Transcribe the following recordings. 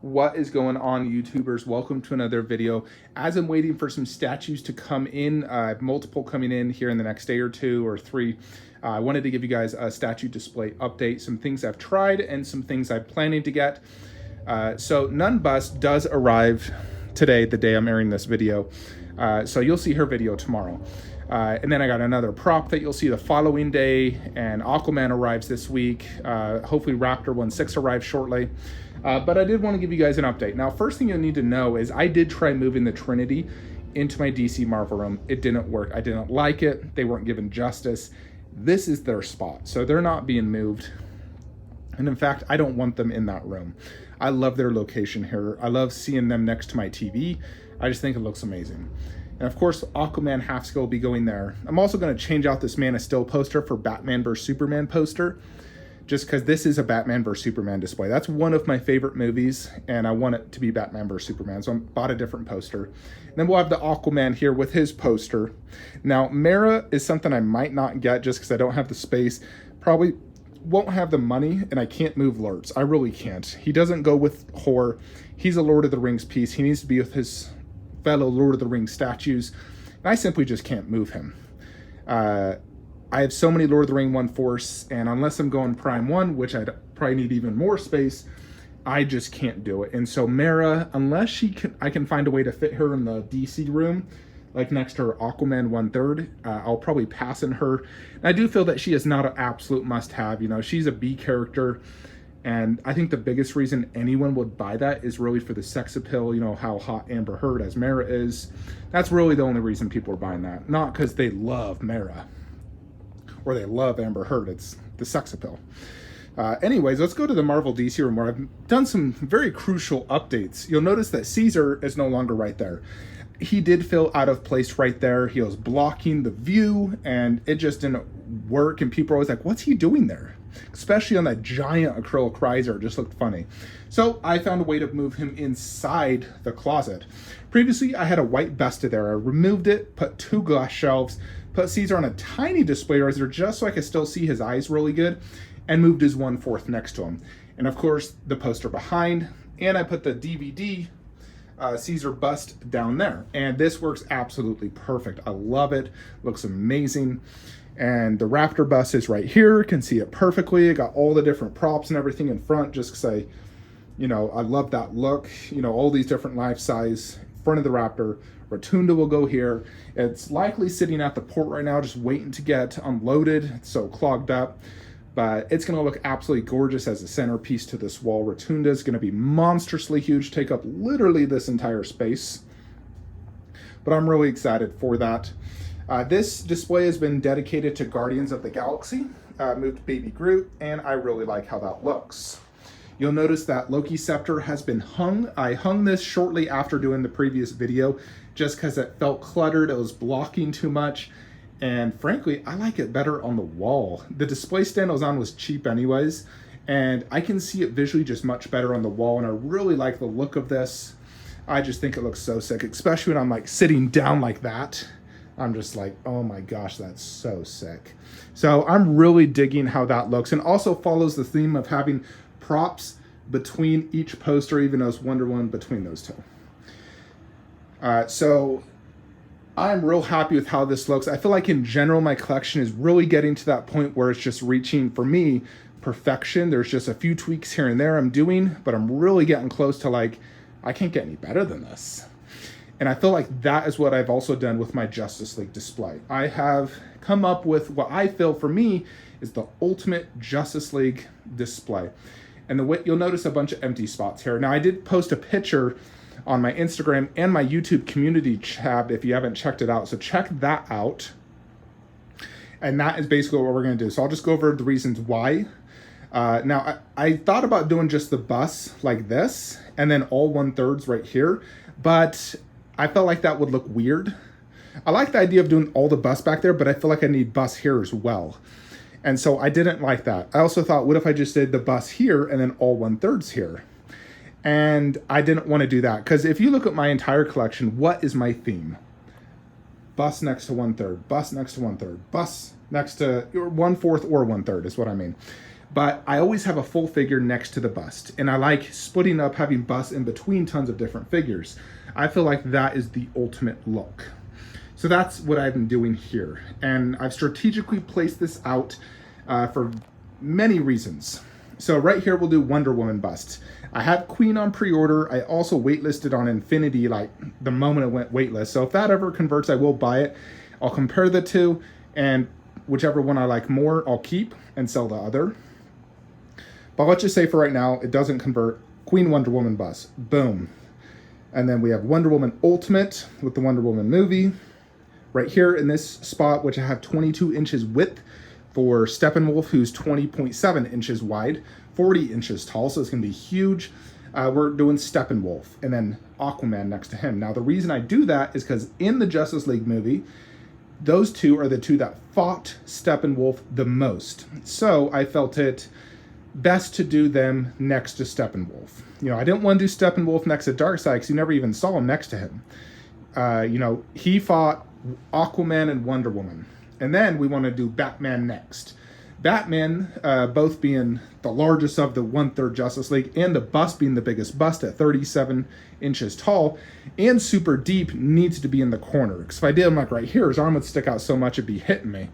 What is going on, YouTubers? Welcome to another video. As I'm waiting for some statues to come in, multiple coming in here in the next day or two or three, I wanted to give you guys a statue display update, some things I've tried and some things I'm planning to get. So Nun Bust does arrive today, the day I'm airing this video. So you'll see her video tomorrow. And then I got another prop that you'll see the following day, and Aquaman arrives this week. Hopefully Raptor 1.6 arrives shortly. But I did want to give you guys an update. Now, first thing you'll need to know is I did try moving the Trinity into my DC Marvel room. It didn't work. I didn't like it. They weren't given justice. This is their spot, so they're not being moved. And in fact, I don't want them in that room. I love their location here. I love seeing them next to my TV. I just think it looks amazing. And of course, Aquaman half scale will be going there. I'm also going to change out this Man of Steel poster for Batman vs Superman poster, just because this is a Batman vs Superman display. That's one of my favorite movies, and I want it to be Batman vs Superman, so I bought a different poster. And then we'll have the Aquaman here with his poster. Now, Mera is something I might not get just because I don't have the space. Probably won't have the money, and I can't move Lurtz. I really can't. He doesn't go with horror. He's a Lord of the Rings piece. He needs to be with his fellow Lord of the Rings statues, and I simply just can't move him. I have so many Lord of the Ring 1 Force, and unless I'm going Prime 1, which I'd probably need even more space, I just can't do it. And so Mera, unless I can find a way to fit her in the DC room, like next to her Aquaman 1/3, I'll probably pass in her. And I do feel that she is not an absolute must-have. You know, she's a B character, and I think the biggest reason anyone would buy that is really for the sex appeal, you know, how hot Amber Heard as Mera is. That's really the only reason people are buying that. Not because they love Mera or they love Amber Heard. It's the sex appeal. Anyways, let's go to the Marvel DC room where I've done some very crucial updates. You'll notice that Caesar is no longer right there. He did feel out of place right there. He was blocking the view, and it just didn't work. And people are always like, what's he doing there? Especially on that giant acrylic riser, it just looked funny. So I found a way to move him inside the closet. Previously, I had a white Besta there. I removed it, put 2 glass shelves, put Caesar on a tiny display riser just so I could still see his eyes really good, and moved his 1/4 next to him. And of course, the poster behind, and I put the DVD Caesar bust down there. And this works absolutely perfect. I love it. Looks amazing. And the Raptor bust is right here. Can see it perfectly. I got all the different props and everything in front just because I love that look. You know, all these different life size front of the Raptor. Rotunda will go here. It's likely sitting at the port right now, just waiting to get unloaded. It's so clogged up. But it's going to look absolutely gorgeous as a centerpiece to this wall. Rotunda is going to be monstrously huge, take up literally this entire space. But I'm really excited for that. This display has been dedicated to Guardians of the Galaxy. Moved Baby Groot, and I really like how that looks. You'll notice that Loki Scepter has been hung. I hung this shortly after doing the previous video just because it felt cluttered. It was blocking too much. And frankly, I like it better on the wall. The display stand I was on was cheap anyways, and I can see it visually just much better on the wall, and I really like the look of this. I just think it looks so sick, especially when I'm like sitting down like that. I'm just like, oh my gosh, that's so sick. So I'm really digging how that looks, and also follows the theme of having props between each poster, even though it's Wonder Woman between those two. So I'm real happy with how this looks. I feel like in general, my collection is really getting to that point where it's just reaching, for me, perfection. There's just a few tweaks here and there I'm doing, but I'm really getting close to like, I can't get any better than this. And I feel like that is what I've also done with my Justice League display. I have come up with what I feel for me is the ultimate Justice League display. And the way you'll notice a bunch of empty spots here. Now I did post a picture on my Instagram and my YouTube community tab if you haven't checked it out. So check that out. And that is basically what we're going to do. So I'll just go over the reasons why. Now, I thought about doing just the bus like this and then all 1/3 right here. But I felt like that would look weird. I like the idea of doing all the bus back there, but I feel like I need bus here as well. And so I didn't like that. I also thought, what if I just did the bus here and then all 1/3 here? And I didn't want to do that, because if you look at my entire collection, what is my theme? Bus next to 1/3, bus next to 1/3, bus next to 1/4 or 1/3 is what I mean. But I always have a full figure next to the bust, and I like splitting up, having busts in between tons of different figures. I feel like that is the ultimate look. So that's what I've been doing here, and I've strategically placed this out for many reasons. So right here we'll do Wonder Woman bust. I have Queen on pre-order. I also waitlisted on Infinity like the moment it went waitlist. So if that ever converts, I will buy it. I'll compare the two, and whichever one I like more, I'll keep and sell the other. But let's just say for right now, it doesn't convert. Queen Wonder Woman bust, boom. And then we have Wonder Woman Ultimate with the Wonder Woman movie. Right here in this spot, which I have 22 inches width for Steppenwolf, who's 20.7 inches wide, 40 inches tall, so it's gonna be huge. We're doing Steppenwolf, and then Aquaman next to him. Now, the reason I do that is because in the Justice League movie, those two are the two that fought Steppenwolf the most. So I felt it best to do them next to Steppenwolf. You know, I didn't want to do Steppenwolf next to Darkseid because you never even saw him next to him. You know, he fought Aquaman and Wonder Woman. And then we want to do Batman next. Batman, both being the largest of the 1/3 Justice League and the bust being the biggest bust at 37 inches tall and super deep, needs to be in the corner. Because if I did him like right here, his arm would stick out so much it'd be hitting me.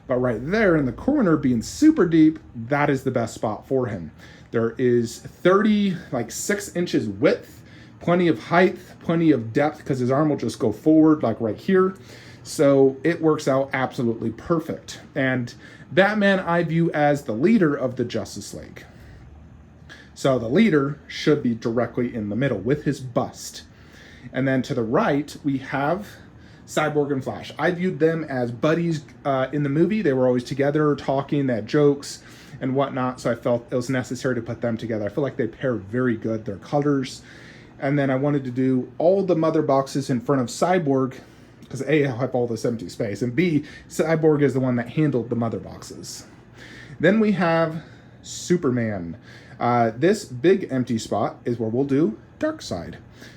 But right there in the corner, being super deep, that is the best spot for him. There is 6 inches width, plenty of height, plenty of depth, because his arm will just go forward like right here. So it works out absolutely perfect. And Batman I view as the leader of the Justice League. So the leader should be directly in the middle with his bust. And then to the right, we have Cyborg and Flash. I viewed them as buddies in the movie. They were always together, talking, they had jokes and whatnot, so I felt it was necessary to put them together. I feel like they pair very good, their colors. And then I wanted to do all the mother boxes in front of Cyborg, because A, I'll have all this empty space, and B, Cyborg is the one that handled the mother boxes. Then we have Superman. This big empty spot is where we'll do Darkseid.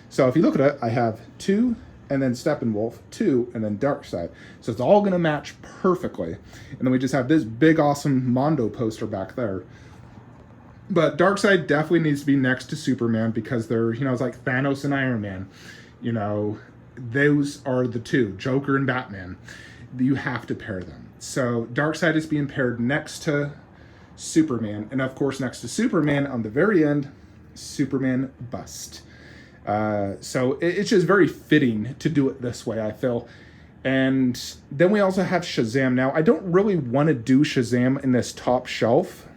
So if you look at it, I have 2, and then Steppenwolf, 2, and then Darkseid. So it's all gonna match perfectly. And then we just have this big, awesome Mondo poster back there. But Darkseid definitely needs to be next to Superman because they're, you know, it's like Thanos and Iron Man. You know, those are the two, Joker and Batman. You have to pair them. So Darkseid is being paired next to Superman. And of course, next to Superman, on the very end, Superman bust. So it's just very fitting to do it this way, I feel. And then we also have Shazam. Now, I don't really want to do Shazam in this top shelf.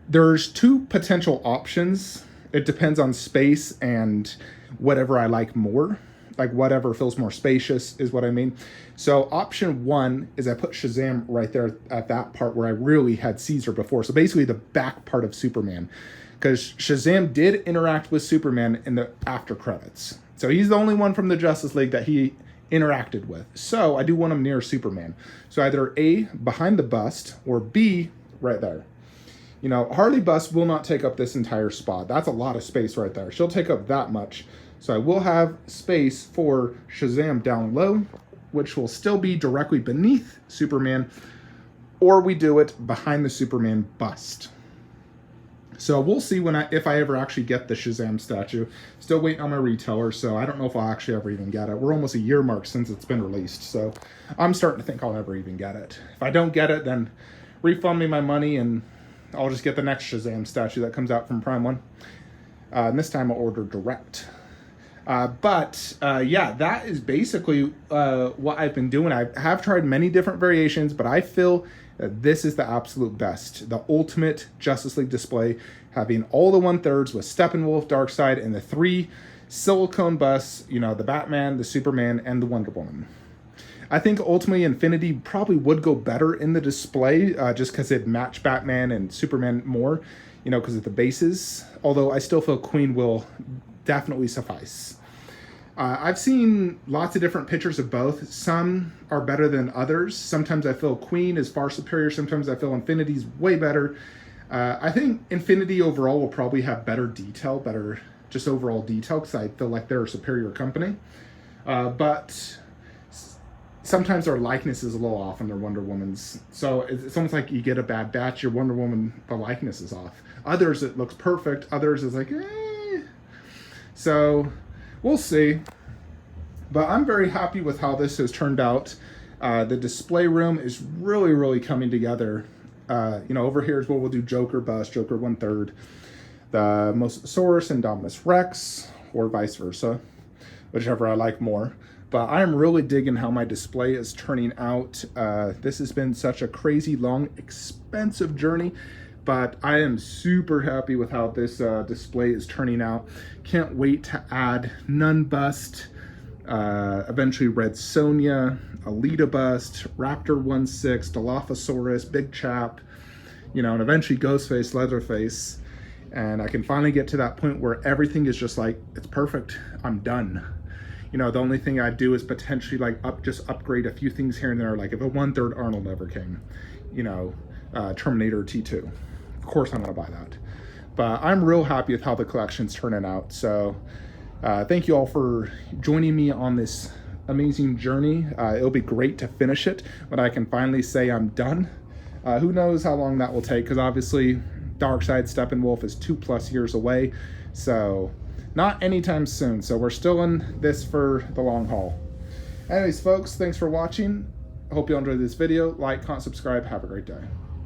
There's 2 potential options. It depends on space and whatever I like more. Like whatever feels more spacious is what I mean. So option 1 is I put Shazam right there at that part where I really had Caesar before. So basically the back part of Superman. Because Shazam did interact with Superman in the after credits. So he's the only one from the Justice League that he interacted with. So I do want him near Superman. So either A, behind the bust, or B, right there. You know, Harley bust will not take up this entire spot. That's a lot of space right there. She'll take up that much. So I will have space for Shazam down low, which will still be directly beneath Superman, or we do it behind the Superman bust. So we'll see if I ever actually get the Shazam statue. Still waiting on my retailer, so I don't know if I'll actually ever even get it. We're almost a year mark since it's been released, so I'm starting to think I'll never even get it. If I don't get it, then refund me my money and I'll just get the next Shazam statue that comes out from Prime 1. And this time I'll order direct. Yeah, that is basically what I've been doing. I have tried many different variations, but I feel that this is the absolute best. The ultimate Justice League display, having all the 1/3 with Steppenwolf, Darkseid, and the 3 silicone busts, you know, the Batman, the Superman, and the Wonder Woman. I think ultimately Infinity probably would go better in the display just because it'd match Batman and Superman more, you know, because of the bases. Although I still feel Queen will definitely suffice. I've seen lots of different pictures of both. Some are better than others. Sometimes I feel Queen is far superior. Sometimes I feel Infinity's way better. I think Infinity overall will probably have better detail, better just overall detail, because I feel like they're a superior company. But sometimes their likeness is a little off on their Wonder Womans. So it's almost like you get a bad batch, your Wonder Woman, the likeness is off. Others, it looks perfect. Others, is like, eh. So we'll see. But I'm very happy with how this has turned out. The display room is really, really coming together. Over here is where we'll do Joker bust, Joker 1/3, the Mosasaurus and Indominus Rex, or vice versa, whichever I like more. But I am really digging how my display is turning out. This has been such a crazy, long, expensive journey, but I am super happy with how this display is turning out. Can't wait to add Nun Bust, eventually Red Sonja, Alita Bust, Raptor 1/6, Dilophosaurus, Big Chap, and eventually Ghostface, Leatherface. And I can finally get to that point where everything is just like, it's perfect, I'm done. The only thing I'd do is potentially like just upgrade a few things here and there, like if a 1/3 Arnold ever came, Terminator T2. Of course I'm gonna buy that. But I'm real happy with how the collection's turning out. So thank you all for joining me on this amazing journey. It'll be great to finish it when I can finally say I'm done. Who knows how long that will take, because obviously Darkseid Steppenwolf is 2+ years away. So not anytime soon. So we're still in this for the long haul. Anyways, folks, thanks for watching. I hope you enjoyed this video. Like, comment, subscribe. Have a great day.